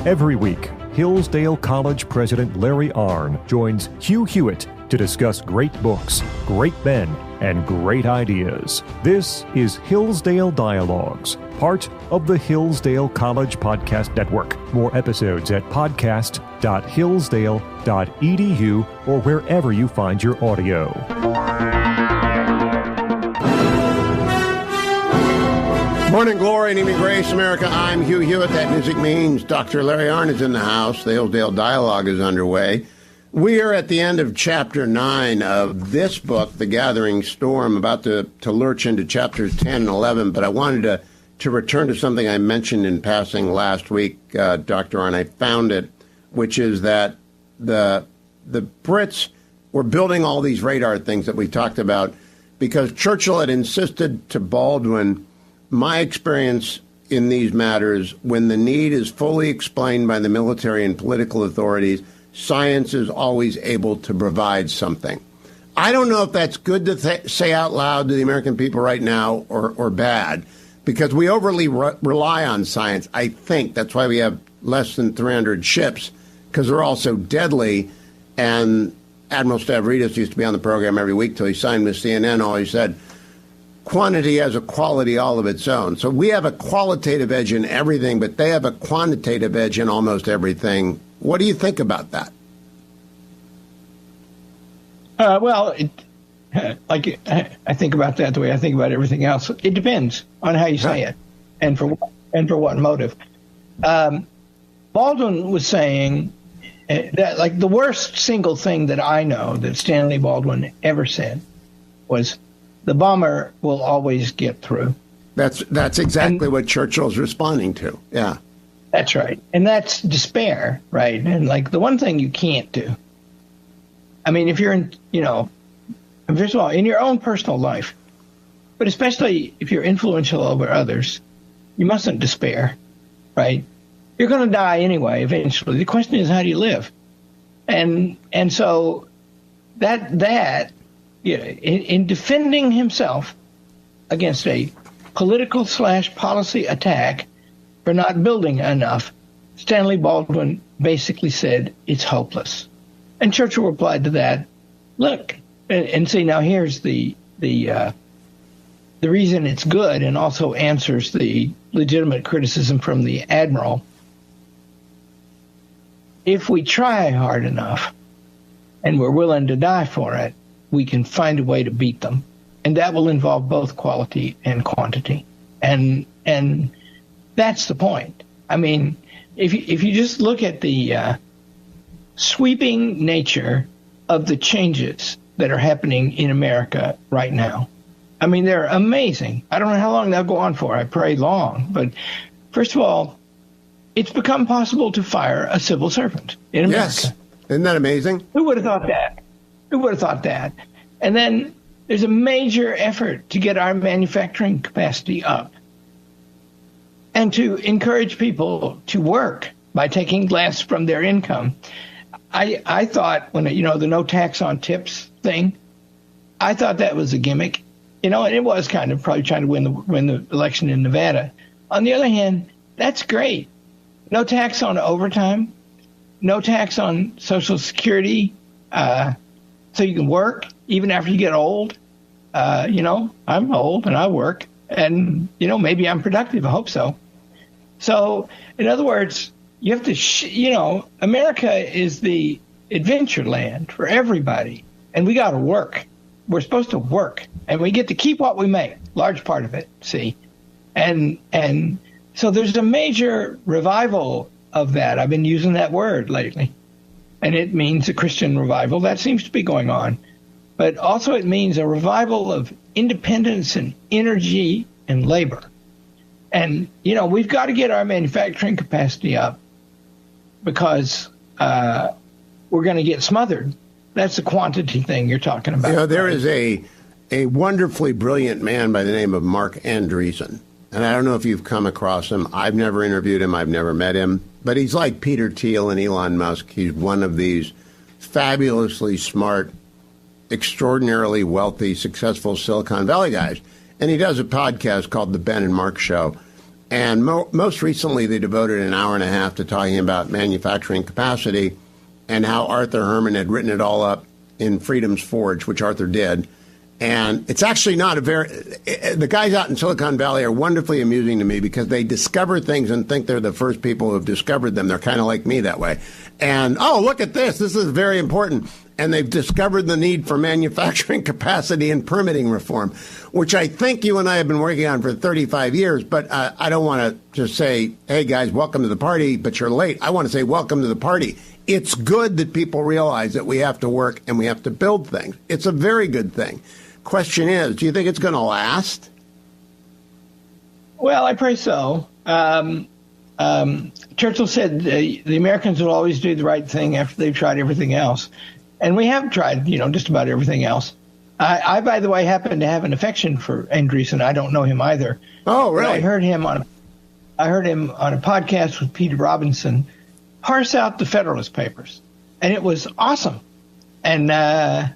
Every week, Hillsdale College President Larry Arnn joins Hugh Hewitt to discuss great books, great men, and great ideas. This is Hillsdale Dialogues, part of the Hillsdale College Podcast Network. More episodes at podcast.hillsdale.edu or wherever you find your audio. Morning glory and evening grace, America. I'm Hugh Hewitt. That music means Dr. Larry Arnn is in the house. The Hillsdale Dialogue is underway. We are at the end of Chapter 9 of this book, The Gathering Storm, about to lurch into Chapters 10 and 11, but I wanted to return to something I mentioned in passing last week, Dr. Arnn. I found it, which is that the Brits were building all these radar things that we talked about because Churchill had insisted to Baldwin, my experience in these matters, when the need is fully explained by the military and political authorities, science is always able to provide something. I don't know if that's good to say out loud to the American people right now or bad, because we overly rely on science, I think. That's why we have less than 300 ships, because they're all so deadly. And Admiral Stavridis used to be on the program every week till he signed with CNN, always said, quantity has a quality all of its own. So we have a qualitative edge in everything, but they have a quantitative edge in almost everything. What do you think about that? I think about that the way I think about everything else. It depends on how you say it and for what motive. Baldwin was saying that, like, the worst single thing that I know that Stanley Baldwin ever said was, the bomber will always get through. That's exactly what Churchill's responding to. Yeah. That's right. And that's despair, right? And, like, the one thing you can't do, I mean, if you're in, first of all, in your own personal life, but especially if you're influential over others, you mustn't despair, right? You're going to die anyway, eventually. The question is, how do you live? And so that in defending himself against a political/policy attack for not building enough, Stanley Baldwin basically said it's hopeless. And Churchill replied to that, look, and see, now here's the reason it's good, and also answers the legitimate criticism from the admiral. If we try hard enough and we're willing to die for it, we can find a way to beat them. And that will involve both quality and quantity. And that's the point. I mean, if you just look at the sweeping nature of the changes that are happening in America right now, I mean, they're amazing. I don't know how long they'll go on for. I pray long. But first of all, it's become possible to fire a civil servant in America. Yes. Isn't that amazing? Who would have thought that? Who would have thought that? And then there's a major effort to get our manufacturing capacity up and to encourage people to work by taking less from their income. I thought when, the no tax on tips thing, I thought that was a gimmick, and it was kind of probably trying to win the election in Nevada. On the other hand, that's great. No tax on overtime, no tax on Social Security, so you can work even after you get old. I'm old and I work, and, maybe I'm productive. I hope so. So, in other words, you have to, America is the adventure land for everybody, and we got to work. We're supposed to work, and we get to keep what we make, large part of it, see? And so there's a major revival of that. I've been using that word lately, and it means a Christian revival. That seems to be going on. But also it means a revival of independence and energy and labor. And, we've got to get our manufacturing capacity up because we're going to get smothered. That's the quantity thing you're talking about. There is a wonderfully brilliant man by the name of Mark Andreessen. And I don't know if you've come across him. I've never interviewed him. I've never met him. But he's like Peter Thiel and Elon Musk. He's one of these fabulously smart, extraordinarily wealthy, successful Silicon Valley guys. And he does a podcast called The Ben and Mark Show. And most recently, they devoted an hour and a half to talking about manufacturing capacity and how Arthur Herman had written it all up in Freedom's Forge, which Arthur did. And it's actually not the guys out in Silicon Valley are wonderfully amusing to me because they discover things and think they're the first people who have discovered them. They're kind of like me that way. And, oh, look at this. This is very important. And they've discovered the need for manufacturing capacity and permitting reform, which I think you and I have been working on for 35 years. But I don't want to just say, hey, guys, welcome to the party, but you're late. I want to say welcome to the party. It's good that people realize that we have to work and we have to build things. It's a very good thing. Question is, do you think it's going to last? Well, I pray so. Churchill said the Americans will always do the right thing after they've tried everything else. And we have tried, just about everything else. I, by the way, happen to have an affection for Andreessen. I don't know him either. Oh, really? I heard him on a podcast with Peter Robinson parse out the Federalist Papers, and it was awesome. And I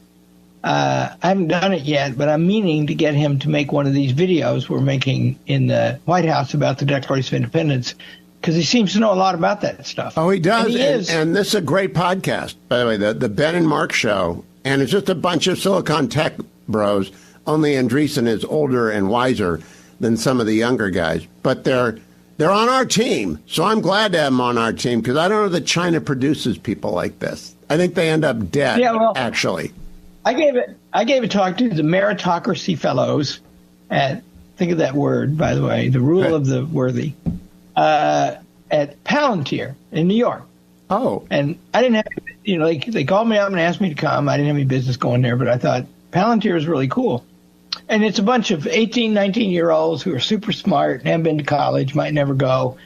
haven't done it yet, but I'm meaning to get him to make one of these videos we're making in the White House about the Declaration of Independence, because he seems to know a lot about that stuff. Oh, he does. And and this is a great podcast, by the way, the Ben and Mark Show. And it's just a bunch of Silicon Tech bros, only Andreessen is older and wiser than some of the younger guys. But they're on our team, so I'm glad to have them on our team, because I don't know that China produces people like this. I think they end up dead, actually. I gave a talk to the Meritocracy Fellows at, think of that word, by the way, the rule of the worthy, at Palantir in New York. Oh. And I didn't have, they called me up and asked me to come. I didn't have any business going there, but I thought Palantir is really cool. And it's a bunch of 18, 19-year-olds who are super smart, haven't been to college, might never go.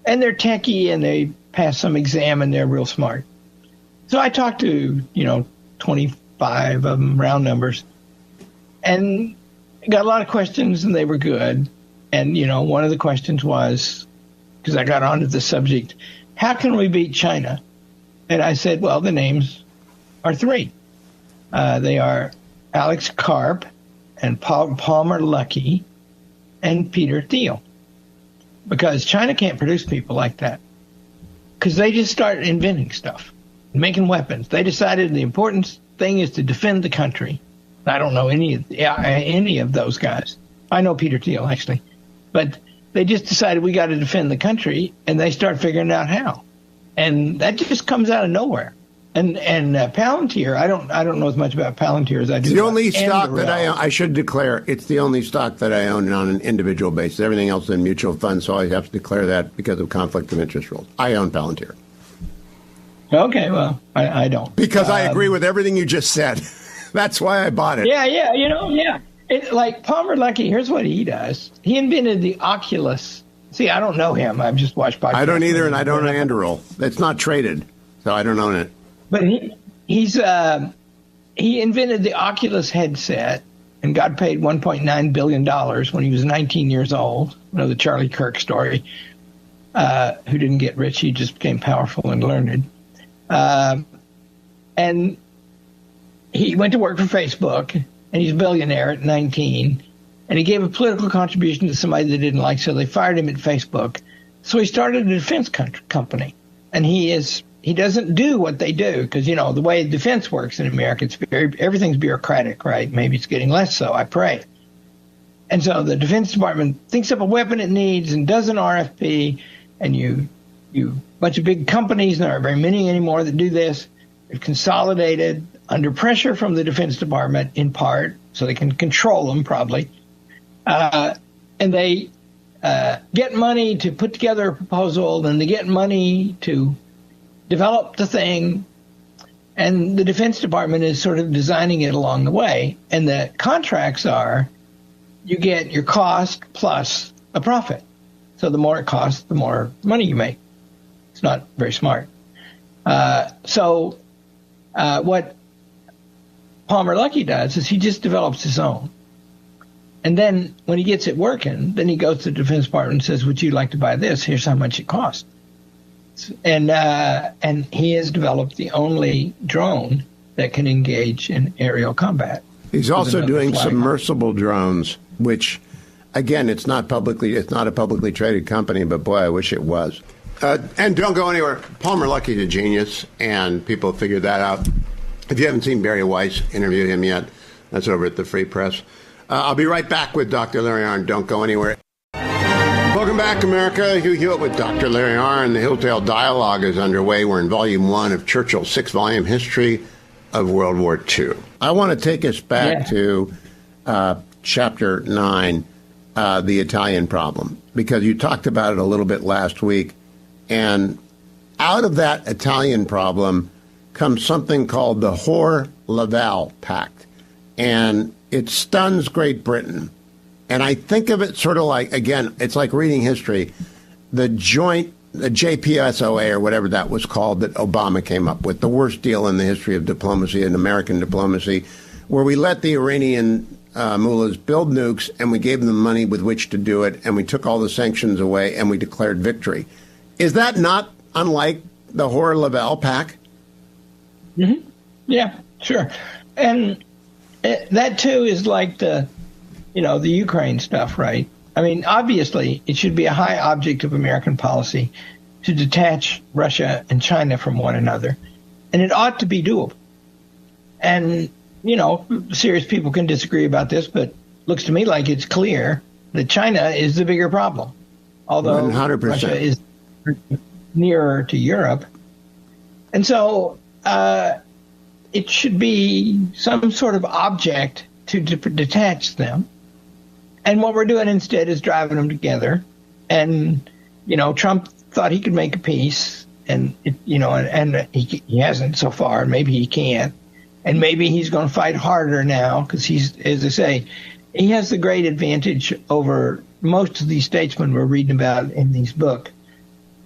And they're techie and they pass some exam and they're real smart. So I talked to, 25 of them, round numbers, and got a lot of questions, and they were good. And, one of the questions was, because I got onto the subject, how can we beat China? And I said, well, the names are three. They are Alex Karp and Palmer Luckey and Peter Thiel. Because China can't produce people like that. Because they just started inventing stuff, making weapons. They decided the important thing is to defend the country. I don't know any of those guys. I know Peter Thiel, actually. But they just decided we got to defend the country, and they start figuring out how. And that just comes out of nowhere. And Palantir, I don't know as much about Palantir as I do. The only stock that I should declare, it's the only stock that I own on an individual basis. Everything else is in mutual funds, so I have to declare that because of conflict of interest rules. I own Palantir. Okay, well, I don't. Because I agree with everything you just said. That's why I bought it. Yeah. Like Palmer Luckey, here's what he does. He invented the Oculus. See, I don't know him. I've just watched podcasts. I don't either, and I don't know Anduril. It's not traded, so I don't own it. But he invented the Oculus headset and got paid $1.9 billion when he was 19 years old. The Charlie Kirk story, who didn't get rich. He just became powerful and learned. And he went to work for Facebook, and he's a billionaire at 19. And he gave a political contribution to somebody they didn't like, so they fired him at Facebook. So he started a defense company. And he doesn't do what they do, because, the way defense works in America, everything's bureaucratic, right? Maybe it's getting less so, I pray. And so the Defense Department thinks up a weapon it needs and does an RFP, and you bunch of big companies, there aren't very many anymore that do this. They're consolidated under pressure from the Defense Department, in part, so they can control them probably. And they get money to put together a proposal, then they get money to develop the thing, and the Defense Department is sort of designing it along the way. And the contracts are, you get your cost plus a profit. So the more it costs, the more money you make. It's not very smart. So what Palmer Luckey does is he just develops his own. And then when he gets it working, then he goes to the Defense Department and says, would you like to buy this? Here's how much it costs. And he has developed the only drone that can engage in aerial combat. He's also doing submersible drones, which Again, it's not a publicly traded company, but boy, I wish it was. And don't go anywhere. Palmer Luckey's a genius, and people figured that out. If you haven't seen Barry Weiss interview him yet, that's over at the Free Press. I'll be right back with Dr. Larry Arnn. Don't go anywhere. Welcome back, America. Hugh Hewitt with Dr. Larry Arnn. The Hillsdale Dialogue is underway. We're in Volume 1 of Churchill's 6-volume history of World War II. I want to take us back to Chapter 9, the Italian problem, because you talked about it a little bit last week. And out of that Italian problem comes something called the Hoare-Laval Pact. And it stuns Great Britain. And I think of it sort of like, again, it's like reading history, the JPSOA or whatever that was called that Obama came up with, the worst deal in the history of diplomacy and American diplomacy, where we let the Iranian mullahs build nukes and we gave them money with which to do it, and we took all the sanctions away and we declared victory. Is that not unlike the Hoare-Laval Pact? Mm-hmm. Yeah, sure. And that, too, is like the Ukraine stuff, right? I mean, obviously, it should be a high object of American policy to detach Russia and China from one another. And it ought to be doable. And, serious people can disagree about this, but looks to me like it's clear that China is the bigger problem. Although 100%. Russia is nearer to Europe. And so it should be some sort of object to detach them. And what we're doing instead is driving them together. And, Trump thought he could make a peace, and, he hasn't so far. Maybe he can't. And maybe he's going to fight harder now because he's, as I say, he has the great advantage over most of these statesmen we're reading about in these books.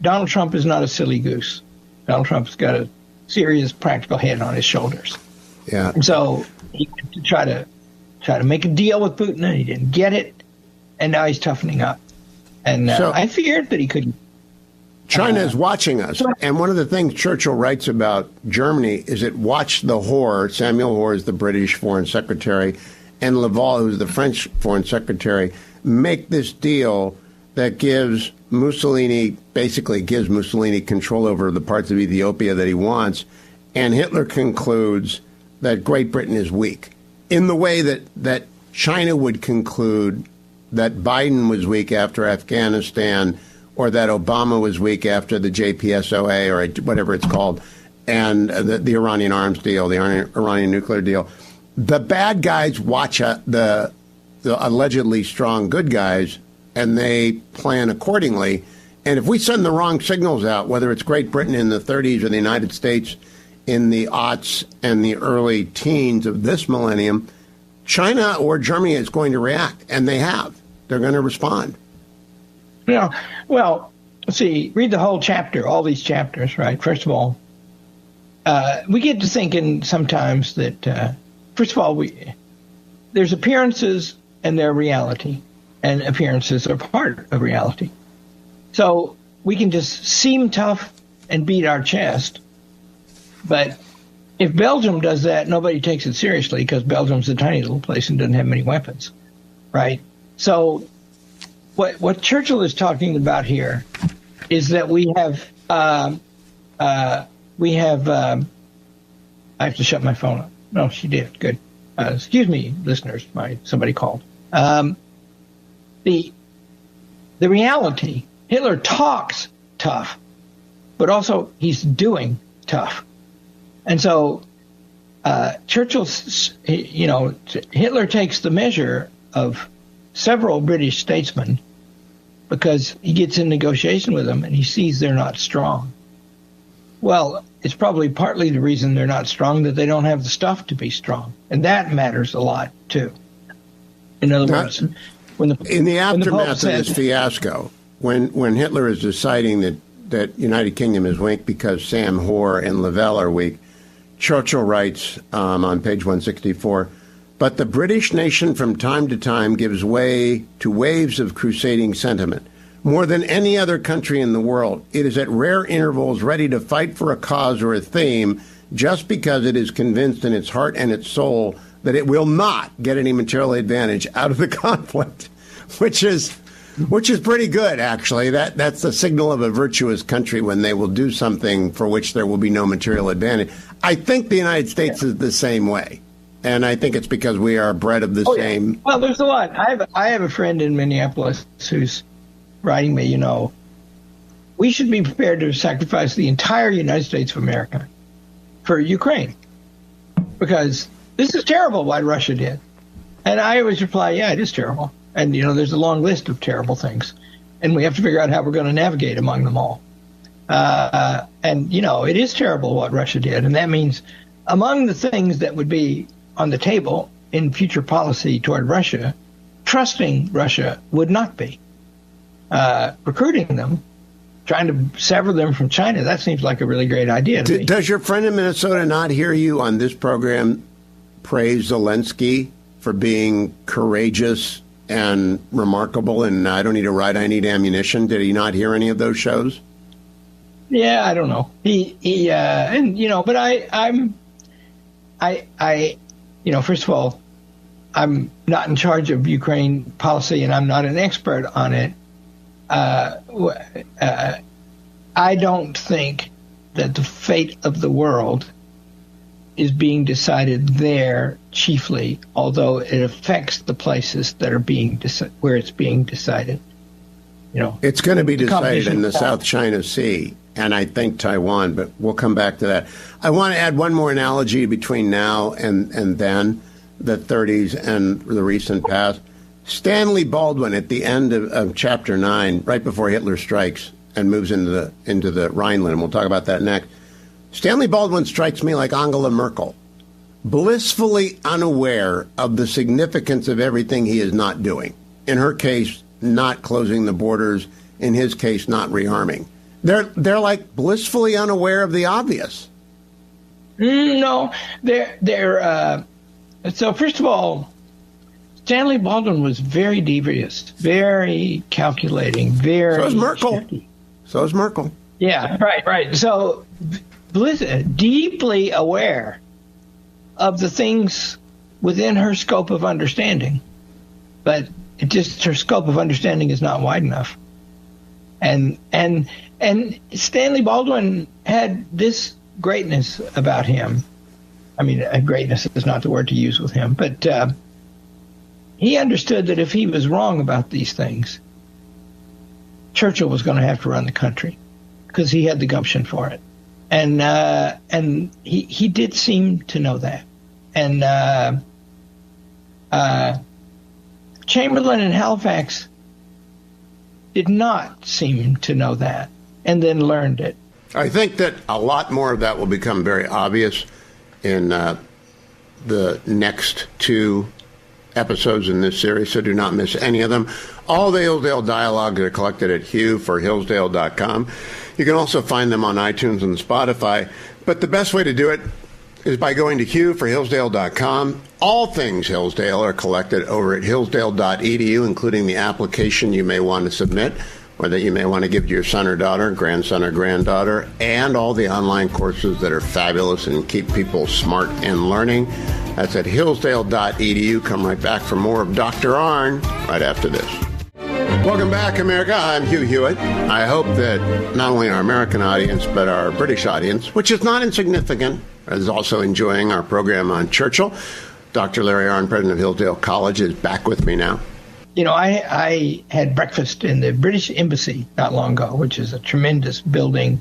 Donald Trump is not a silly goose. Donald Trump's got a serious practical head on his shoulders. Yeah. And so he had to try to make a deal with Putin, and he didn't get it, and now he's toughening up. And I feared that he couldn't. China is watching us, and one of the things Churchill writes about Germany is it watched the Hoare. Samuel Hoare is the British foreign secretary, and Laval, who's the French foreign secretary, make this deal that gives Mussolini control over the parts of Ethiopia that he wants, and Hitler concludes that Great Britain is weak, in the way that China would conclude that Biden was weak after Afghanistan, or that Obama was weak after the JPSOA, or whatever it's called, and the Iranian arms deal, the Iranian nuclear deal. The bad guys watch the allegedly strong good guys, and they plan accordingly. And if we send the wrong signals out, whether it's Great Britain in the 30s or the United States in the aughts and the early teens of this millennium, China or Germany is going to react, and they have. They're going to respond. Yeah. Well, let's see, read the whole chapter, all these chapters, right? First of all, we get to thinking sometimes that, first of all, there's appearances and they're reality, and appearances are part of reality. So we can just seem tough and beat our chest, but if Belgium does that, nobody takes it seriously because Belgium's a tiny little place and doesn't have many weapons, right? So what Churchill is talking about here is that we have I have to shut my phone up. No, she did. Good. Excuse me, listeners. Somebody called. The reality, Hitler talks tough, but also he's doing tough. And so Churchill, Hitler takes the measure of several British statesmen because he gets in negotiation with them and he sees they're not strong. Well, it's probably partly the reason they're not strong that they don't have the stuff to be strong. And that matters a lot, too. In other words, in the aftermath of this fiasco, when Hitler is deciding that United Kingdom is weak because Sam Hoare and Lavelle are weak, Churchill writes on page 164, but the British nation from time to time gives way to waves of crusading sentiment. More than any other country in the world, it is at rare intervals ready to fight for a cause or a theme just because it is convinced in its heart and its soul that it will not get any material advantage out of the conflict. which is pretty good, actually. That's the signal of a virtuous country when they will do something for which there will be no material advantage. I think the United States is the same way, and I think it's because we are bred of the same. Yeah. Well, there's a lot. I have a friend in Minneapolis who's writing me, we should be prepared to sacrifice the entire United States of America for Ukraine, because this is terrible what Russia did. And I always reply, yeah, it is terrible. And, there's a long list of terrible things, and we have to figure out how we're going to navigate among them all. And, it is terrible what Russia did. And that means among the things that would be on the table in future policy toward Russia, trusting Russia would not be. Recruiting them, trying to sever them from China, that seems like a really great idea to me. Does your friend in Minnesota not hear you on this program praise Zelensky for being courageous and remarkable, and I don't need a ride, I need ammunition? Did he not hear any of those shows? Yeah, I don't know. But first of all, I'm not in charge of Ukraine policy, and I'm not an expert on it. I don't think that the fate of the world is being decided there chiefly, although it affects the places that are where it's being decided. It's going to be decided in the South China Sea, and I think Taiwan, but we'll come back to that. I want to add one more analogy between now and then, the 30s and the recent past. Stanley Baldwin at the end of chapter 9, right before Hitler strikes and moves into the Rhineland, and we'll talk about that next. Stanley Baldwin strikes me like Angela Merkel, blissfully unaware of the significance of everything he is not doing. In her case, not closing the borders. In his case, not rearming. They're like blissfully unaware of the obvious. No, they're. So first of all, Stanley Baldwin was very devious, very calculating, very. So is Merkel. Tricky. So is Merkel. Yeah, right. So deeply aware of the things within her scope of understanding, but her scope of understanding is not wide enough. And Stanley Baldwin had this greatness about him. I mean, greatness is not the word to use with him, but he understood that if he was wrong about these things, Churchill was going to have to run the country because he had the gumption for it. And he did seem to know that. And Chamberlain and Halifax did not seem to know that and then learned it. I think that a lot more of that will become very obvious in the next two episodes in this series, so do not miss any of them. All the Hillsdale Dialogues are collected at hughforhillsdale.com. You can also find them on iTunes and Spotify, but the best way to do it is by going to hughforhillsdale.com. All things Hillsdale are collected over at hillsdale.edu, including the application you may want to submit, or that you may want to give to your son or daughter, grandson or granddaughter, and all the online courses that are fabulous and keep people smart and learning. That's at hillsdale.edu. Come right back for more of Dr. Arnn right after this. Welcome back, America. I'm Hugh Hewitt. I hope that not only our American audience, but our British audience, which is not insignificant, is also enjoying our program on Churchill. Dr. Larry Arnn, president of Hillsdale College, is back with me now. I had breakfast in the British Embassy not long ago, which is a tremendous building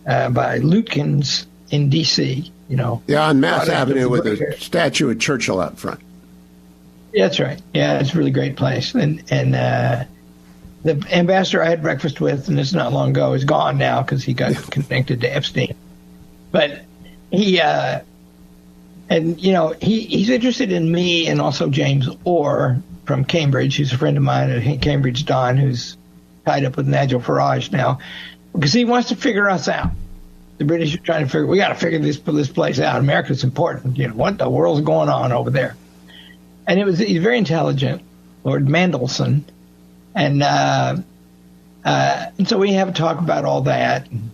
by Lutkins in D.C., Yeah, on Mass Avenue with a statue of Churchill out front. Yeah, that's right. Yeah, it's a really great place. And the ambassador I had breakfast with, and this is not long ago, is gone now because he got connected to Epstein. But he's interested in me and also James Orr from Cambridge, who's a friend of mine at Cambridge Don, who's tied up with Nigel Farage now, because he wants to figure us out. The British are trying to we got to figure this place out. America's important. What the world's going on over there? And he's very intelligent, Lord Mandelson, and so we have a talk about all that, and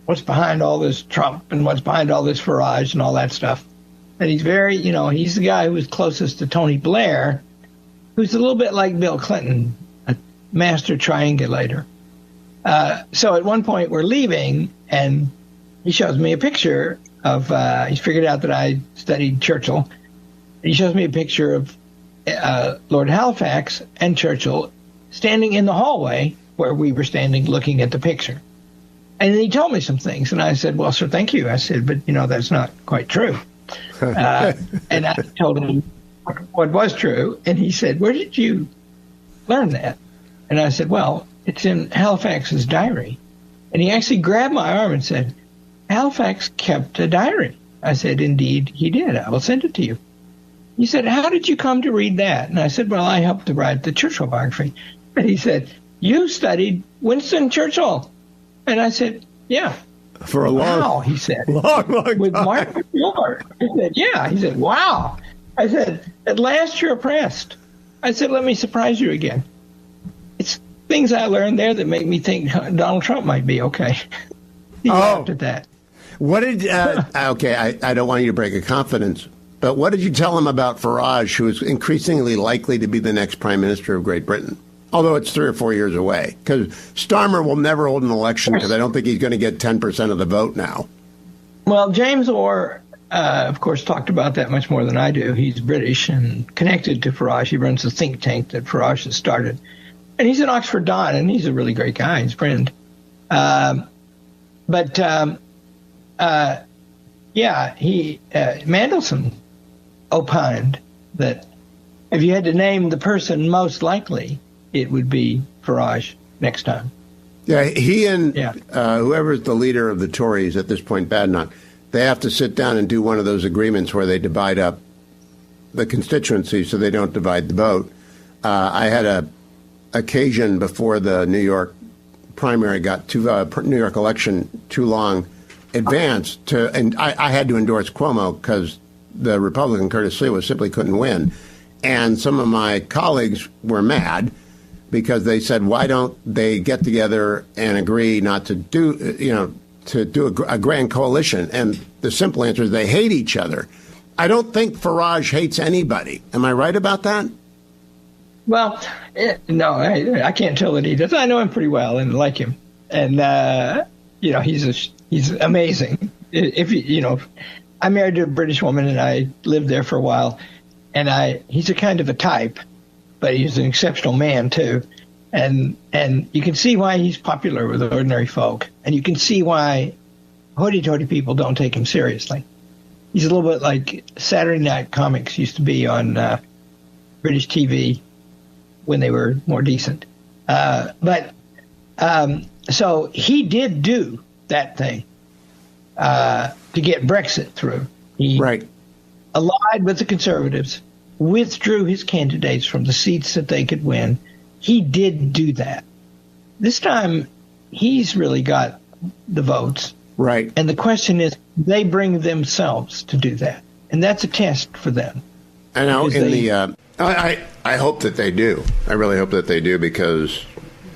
what's behind all this Trump, and what's behind all this Farage, and all that stuff. And he's very, he's the guy who was closest to Tony Blair, who's a little bit like Bill Clinton, a master triangulator. So at one point we're leaving, and he shows me a picture of, he's figured out that I studied Churchill. He shows me a picture of Lord Halifax and Churchill standing in the hallway where we were standing looking at the picture. And then he told me some things, and I said, well, sir, thank you. I said, but, that's not quite true. And I told him what was true, and he said, where did you learn that? And I said, well, it's in Halifax's diary. And he actually grabbed my arm and said, Halifax kept a diary. I said, indeed, he did. I will send it to you. He said, how did you come to read that? And I said, well, I helped to write the Churchill biography. And he said, you studied Winston Churchill. And I said, yeah. For a long, he said. long with time. Martin Mueller. I said, yeah. He said, wow. I said, at last you're oppressed. I said, let me surprise you again. It's things I learned there that make me think Donald Trump might be okay. He laughed at that. What did, okay, I don't want you to break a confidence, but what did you tell him about Farage, who is increasingly likely to be the next prime minister of Great Britain? Although it's 3 or 4 years away, because Starmer will never hold an election because I don't think he's going to get 10% of the vote now. Well, James Orr, of course, talked about that much more than I do. He's British and connected to Farage. He runs the think tank that Farage has started. And he's an Oxford Don, and he's a really great guy, his friend. Mandelson opined that if you had to name the person most likely, it would be Farage next time. Yeah, he and whoever's the leader of the Tories at this point, Badenoch, they have to sit down and do one of those agreements where they divide up the constituency so they don't divide the vote. I had a occasion before the New York primary got New York election too long advanced and I had to endorse Cuomo because the Republican Curtis Sliwa simply couldn't win. And some of my colleagues were mad because they said, why don't they get together and agree not to do, a grand coalition? And the simple answer is they hate each other. I don't think Farage hates anybody. Am I right about that? Well, no, I can't tell that he does. I know him pretty well and like him. And, he's amazing. I married a British woman and I lived there for a while. And he's a kind of a type, but he's an exceptional man too. And you can see why he's popular with ordinary folk. And you can see why hoity-toity people don't take him seriously. He's a little bit like Saturday Night Comics used to be on British TV when they were more decent. So he did do that thing to get Brexit through. He allied with the Conservatives, withdrew his candidates from the seats that they could win. He did do that. This time, he's really got the votes. Right. And the question is, they bring themselves to do that. And that's a test for them. I know. I hope that they do. I really hope that they do, because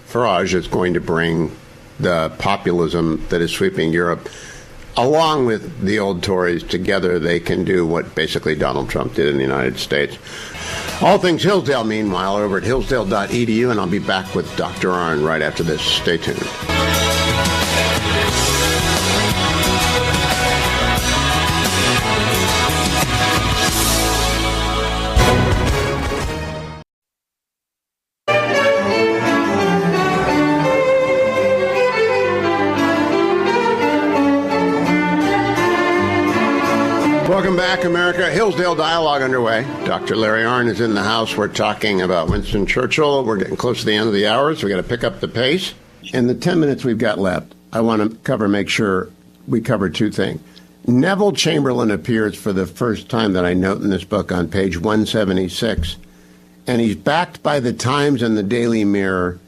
Farage is going to bring the populism that is sweeping Europe, along with the old Tories. Together, they can do what basically Donald Trump did in the United States. All things Hillsdale, meanwhile, over at hillsdale.edu, and I'll be back with Dr. Arnn right after this. Stay tuned. Welcome back, America. Hillsdale Dialogue underway. Dr. Larry Arnn is in the house. We're talking about Winston Churchill. We're getting close to the end of the hour, so we've got to pick up the pace. In the 10 minutes we've got left, I want to make sure we cover two things. Neville Chamberlain appears for the first time that I note in this book on page 176, and he's backed by the Times and the Daily Mirror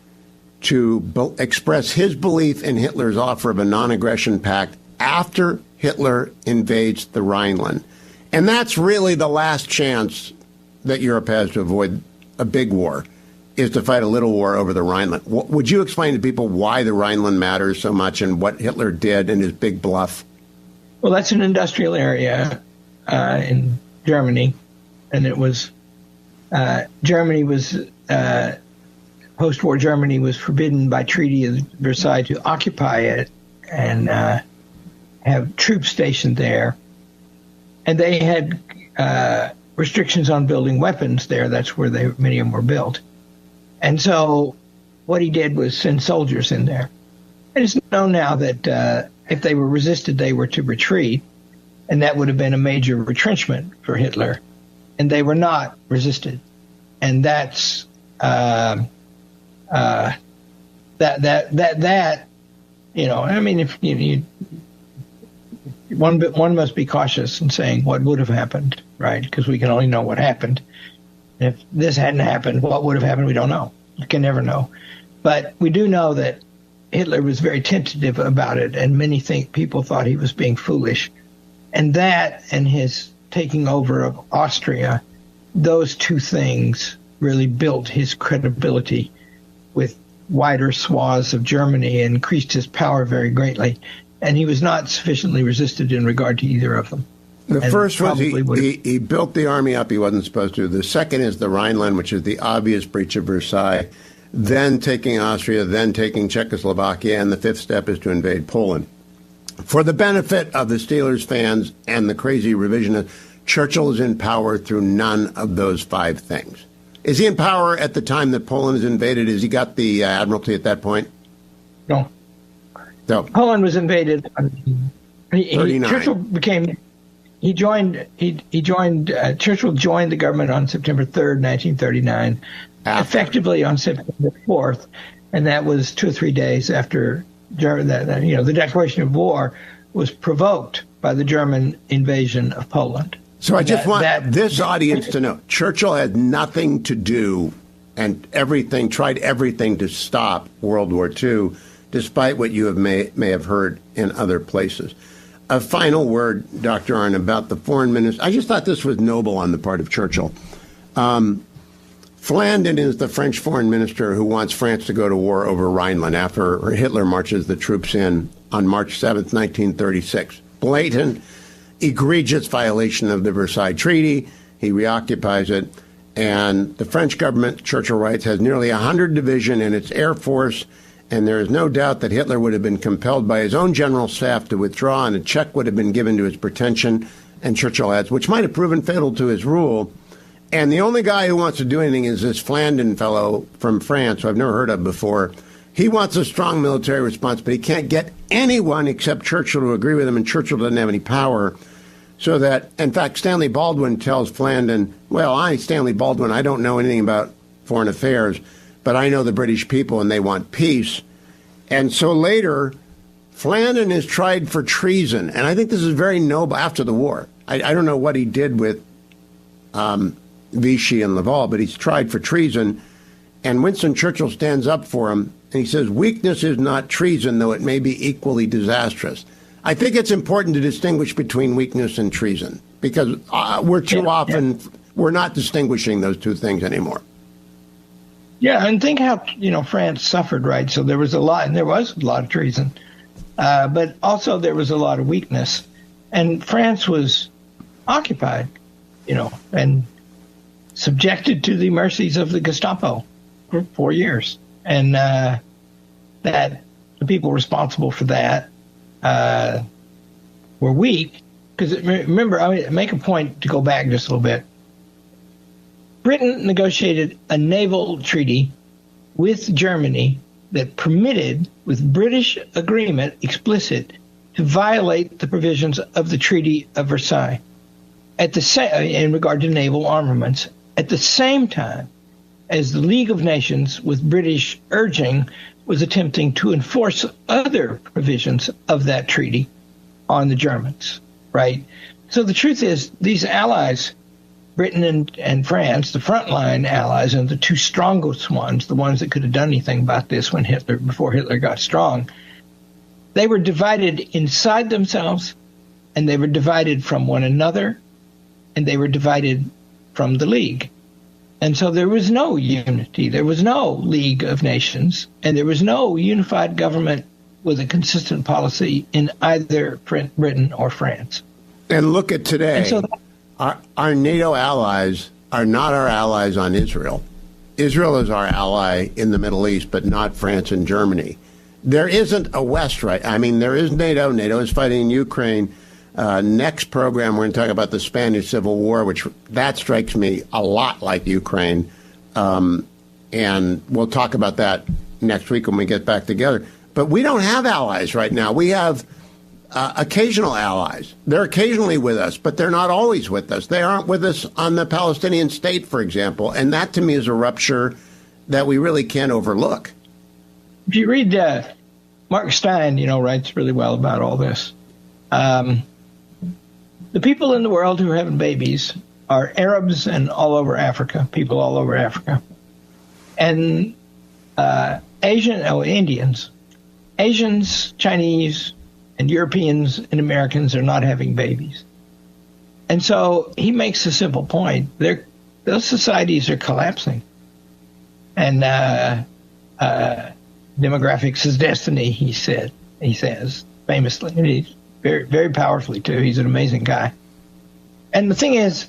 to express his belief in Hitler's offer of a non-aggression pact after Hitler invades the Rhineland. And that's really the last chance that Europe has to avoid a big war, is to fight a little war over the Rhineland. Would you explain to people why the Rhineland matters so much and what Hitler did in his big bluff? Well, that's an industrial area in Germany, and it was Germany was post-war Germany was forbidden by Treaty of Versailles to occupy it and have troops stationed there, and they had restrictions on building weapons there. That's where many of them were built, and so what he did was send soldiers in there. And it's known now that if they were resisted, they were to retreat, and that would have been a major retrenchment for Hitler. And they were not resisted, and that's that. You know, I mean, if one must be cautious in saying what would have happened, right? Because we can only know what happened. If this hadn't happened, what would have happened? We don't know. You can never know. But we do know that Hitler was very tentative about it, and many people thought he was being foolish. And that and his taking over of Austria, those two things really built his credibility with wider swaths of Germany and increased his power very greatly. And he was not sufficiently resisted in regard to either of them. The first was he built the army up he wasn't supposed to. The second is the Rhineland, which is the obvious breach of Versailles, then taking Austria, then taking Czechoslovakia, and the fifth step is to invade Poland. For the benefit of the Steelers fans and the crazy revisionists, Churchill is in power through none of those five things. Is he in power at the time that Poland is invaded? Has he got the admiralty at that point? No. So Poland was invaded. Churchill Churchill joined the government on September 3rd, 1939, effectively on September 4th, and that was 2 or 3 days after the declaration of war was provoked by the German invasion of Poland. So I just want this audience to know, Churchill had nothing to do and tried everything to stop World War II, despite what you may have heard in other places. A final word, Dr. Arnn, about the foreign minister. I just thought this was noble on the part of Churchill. Flandin is the French foreign minister who wants France to go to war over Rhineland after Hitler marches the troops in on March 7th, 1936. Blatant, egregious violation of the Versailles Treaty. He reoccupies it. And the French government, Churchill writes, has nearly 100 division in its air force, and there is no doubt that Hitler would have been compelled by his own general staff to withdraw, and a check would have been given to his pretension, and Churchill adds, which might have proven fatal to his rule. And the only guy who wants to do anything is this Flandin fellow from France, who I've never heard of before. He wants a strong military response, but he can't get anyone except Churchill to agree with him, and Churchill doesn't have any power. So that, in fact, Stanley Baldwin tells Flandin, well, Stanley Baldwin, I don't know anything about foreign affairs, but I know the British people and they want peace. And so later, Flandin is tried for treason. And I think this is very noble after the war. I don't know what he did with Vichy and Laval, but he's tried for treason. And Winston Churchill stands up for him. And he says, weakness is not treason, though it may be equally disastrous. I think it's important to distinguish between weakness and treason, because we're not distinguishing those two things anymore. Yeah, and think how, France suffered, right? So there was a lot of treason, but also there was a lot of weakness. And France was occupied, and subjected to the mercies of the Gestapo for 4 years. And that the people responsible for that were weak. Because remember, I make a point to go back just a little bit. Britain negotiated a naval treaty with Germany that permitted, with British agreement explicit, to violate the provisions of the Treaty of Versailles in regard to naval armaments, at the same time as the League of Nations, with British urging, was attempting to enforce other provisions of that treaty on the Germans, right? So the truth is, these allies, Britain and France, the frontline allies and the two strongest ones, the ones that could have done anything about this before Hitler got strong, they were divided inside themselves, and they were divided from one another, and they were divided from the League. And so there was no unity. There was no League of Nations, and there was no unified government with a consistent policy in either Britain or France. And look at today. Our NATO allies are not our allies on Israel. Israel is our ally in the Middle East, but not France and Germany. There isn't a West, right? I mean, there is NATO. NATO is fighting in Ukraine. Next program, we're going to talk about the Spanish Civil War, which that strikes me a lot like Ukraine. And we'll talk about that next week when we get back together. But we don't have allies right now. We have occasional allies. They're occasionally with us, but they're not always with us. They aren't with us on the Palestinian state, for example. And that, to me, is a rupture that we really can't overlook. If you read Mark Stein, writes really well about all this. The people in the world who are having babies are Arabs and all over Africa, people all over Africa. And Indians. Asians, Chinese, and Europeans and Americans are not having babies. And so he makes a simple point. Those societies are collapsing. And demographics is destiny, he says famously. And he's very, very powerfully, too. He's an amazing guy. And the thing is,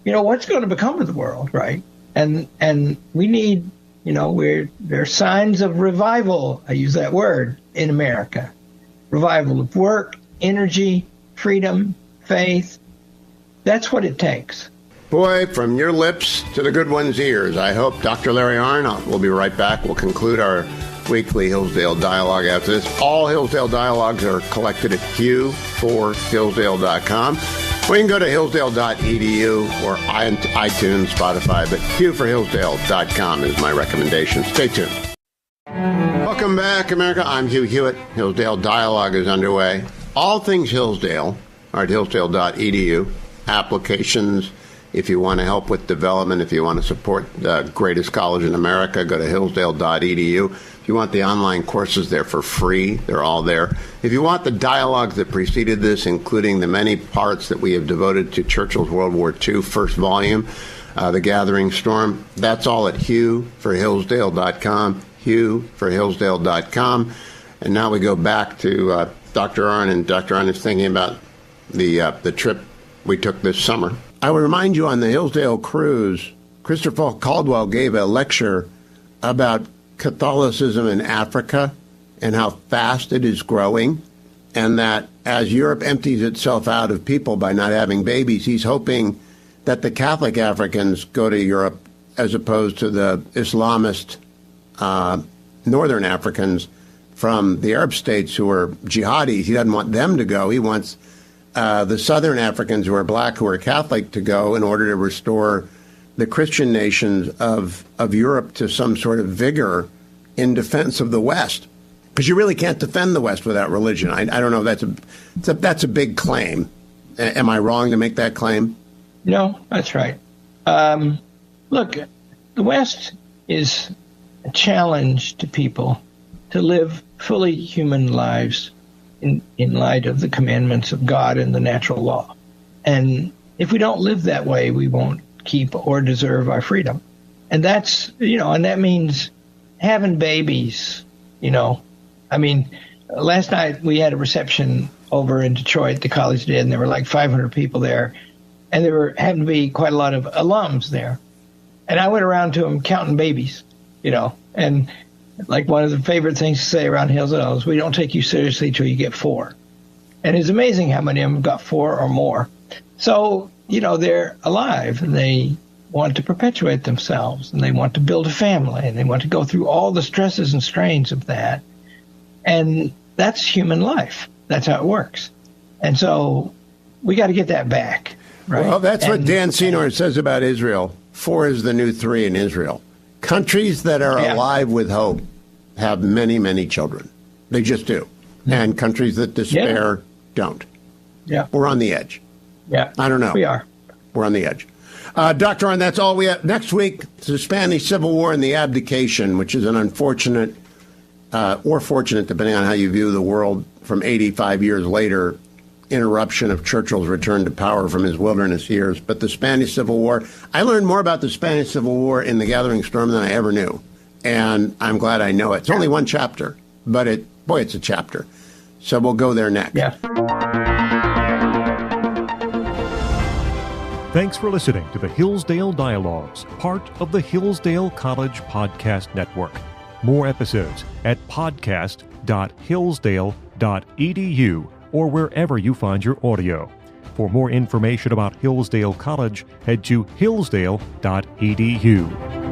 what's going to become of the world, right? And we need, there are signs of revival, I use that word, in America. Revival of work, energy, freedom, faith. That's what it takes. Boy, from your lips to the good one's ears. I hope Dr. Larry Arnn. We'll be right back. We'll conclude our weekly Hillsdale Dialogue after this. All Hillsdale Dialogues are collected at hugh4hillsdale.com. We can go to hillsdale.edu or iTunes, Spotify, but hugh4hillsdale.com is my recommendation. Stay tuned. Welcome back, America. I'm Hugh Hewitt. Hillsdale Dialogue is underway. All things Hillsdale are at hillsdale.edu. Applications, if you want to help with development, if you want to support the greatest college in America, go to hillsdale.edu. If you want the online courses, they're for free. They're all there. If you want the dialogues that preceded this, including the many parts that we have devoted to Churchill's World War II first volume, The Gathering Storm, that's all at hugh4hillsdale.com, hugh4hillsdale.com. And now we go back to Dr. Arnn, and Dr. Arnn is thinking about the trip we took this summer. I would remind you, on the Hillsdale cruise, Christopher Caldwell gave a lecture about Catholicism in Africa and how fast it is growing, and that as Europe empties itself out of people by not having babies, he's hoping that the Catholic Africans go to Europe as opposed to the Islamist northern Africans from the Arab states who are jihadis. He doesn't want them to go. He wants the southern Africans who are black, who are Catholic, to go in order to restore the Christian nations of Europe to some sort of vigor in defense of the West. Because you really can't defend the West without religion. I don't know. That's a big claim. Am I wrong to make that claim? No, that's right. Look, the West is a challenge to people to live fully human lives in light of the commandments of God and the natural law. And if we don't live that way, we won't keep or deserve our freedom. And that's, and that means having babies, I mean, last night we had a reception over in Detroit, the college did, and there were like 500 people there. And there happened to be quite a lot of alums there. And I went around to them counting babies, and like one of the favorite things to say around Hillsdale is, we don't take you seriously till you get 4. And it's amazing how many of them got 4 or more. So, they're alive, and they want to perpetuate themselves, and they want to build a family, and they want to go through all the stresses and strains of that. And that's human life. That's how it works. And so we got to get that back. Right? Well, that's what Dan Senor says about Israel. 4 is the new 3 in Israel. Countries that are alive with hope have many, many children. They just do. And countries that despair don't. Yeah. We're on the edge. Yeah. I don't know. We are. We're on the edge. Dr. Arnn, that's all we have. Next week, the Spanish Civil War and the abdication, which is an unfortunate or fortunate, depending on how you view the world, from 85 years later, interruption of Churchill's return to power from his wilderness years. But the Spanish Civil War, I learned more about the Spanish Civil War in The Gathering Storm than I ever knew. And I'm glad I know it. It's only one chapter, but it's a chapter. So we'll go there next. Yeah. Thanks for listening to the Hillsdale Dialogues, part of the Hillsdale College Podcast Network. More episodes at podcast.hillsdale.edu or wherever you find your audio. For more information about Hillsdale College, head to hillsdale.edu.